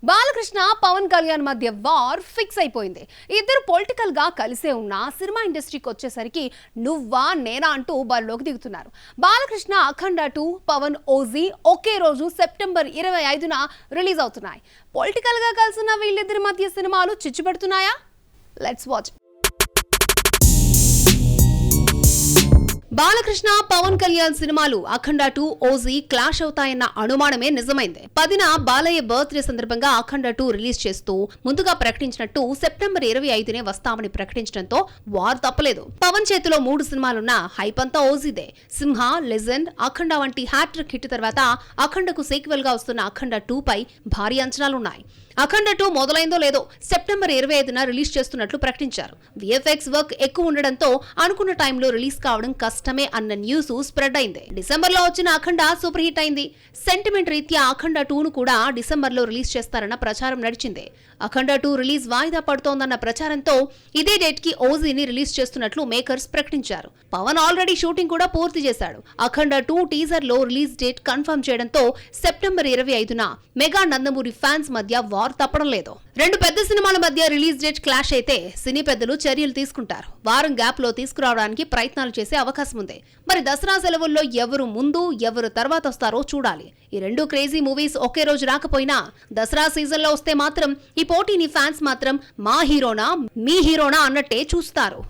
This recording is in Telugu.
బాలకృష్ణ పవన్ కళ్యాణ్ మధ్య వార్ ఫిక్స్ అయిపోయింది. ఇద్దరు పొలిటికల్ గా కలిసే ఉన్న సినిమా ఇండస్ట్రీకి వచ్చేసరికి నువ్వా నేనా అంటూ బరిలోకి దిగుతున్నారు. బాలకృష్ణ అఖండ 2, పవన్ ఓజీ ఒకే రోజు సెప్టెంబర్ 25న రిలీజ్ అవుతున్నాయి. పొలిటికల్ గా కలిసిన వీళ్ళిద్దరి మధ్య సినిమాలు చిచ్చు పెడుతున్నాయా? Let's watch. బాలకృష్ణ పవన్ కళ్యాణ్ సినిమాలు అఖండ 2, ఓజీ క్లాష్ అవుతాయన్న అనుమానమే నిజమైంది. 10న బాలయ్య బర్త్డే సందర్భంగా అఖండ 2 రిలీజ్ చేస్తూ ముందుగా ప్రకటించినట్టు సెప్టెంబర్ 25నే వస్తామని ప్రకటించడంతో వార్ తప్పలేదు. పవన్ చేతిలో 3 సినిమాలున్న హైప్ అంతా ఓజీదే. సింహ, లెజెండ్, అఖండ వంటి హ్యాట్రిక్ హిట్ తర్వాత అఖండకు సీక్వెల్ గా వస్తున్న అఖండ 2 పై భారీ అంచనాలున్నాయి. అఖండ 2 మొదలైందో లేదో సెప్టెంబర్ 25న రిలీజ్ చేస్తున్నట్లు ప్రకటించారు. విఎఫ్ఎక్స్ వర్క్ ఎక్కువ ఉండడంతో అనుకున్న టైంలో రిలీజ్ కావడం కష్టమే అన్న న్యూస్ స్ప్రెడ్ అయింది. డిసెంబర్ లో వచ్చిన అఖండ సూపర్ హిట్ అయింది. సెంటిమెంట్ రీత్యా అఖండ 2ను కూడా డిసెంబర్ లో రిలీజ్ చేస్తారన్న ప్రచారం నడిచింది. అఖండ 2 రిలీజ్ వాయిదా పడుతోందన్న ప్రచారంతో ఇదే డేట్ కి ఓజీని రిలీజ్ చేస్తున్నట్లు మేకర్స్ ప్రకటించారు. పవన్ ఆల్రెడీ షూటింగ్ కూడా పూర్తి చేశాడు. అఖండ 2 టీజర్ లో రిలీజ్ డేట్ కన్ఫర్మ్ చేయడంతో సెప్టెంబర్ 25న మెగా నందమూరి ఫ్యాన్స్ మధ్య వార్ తప్పడం లేదు. రెండు పెద్ద సినిమాల మధ్య రిలీజ్ డేట్ క్లాష్ అయితే సినీ పెద్దలు చర్యలు తీసుకుంటారు. వారం గ్యాప్ లో తీసుకురావడానికి ప్రయత్నాలు చేసే అవకాశం ఉంది. మరి దసరా సెలవుల్లో ఎవరు ముందు ఎవరు తర్వాత వస్తారో చూడాలి. ఈ రెండు క్రేజీ మూవీస్ ఒకే రోజు రాకపోయినా దసరా సీజన్ లో వస్తే మాత్రం ఈ పోటీని ఫ్యాన్స్ మాత్రం మా హీరోనా మీ హీరోనా అన్నట్టే చూస్తారు.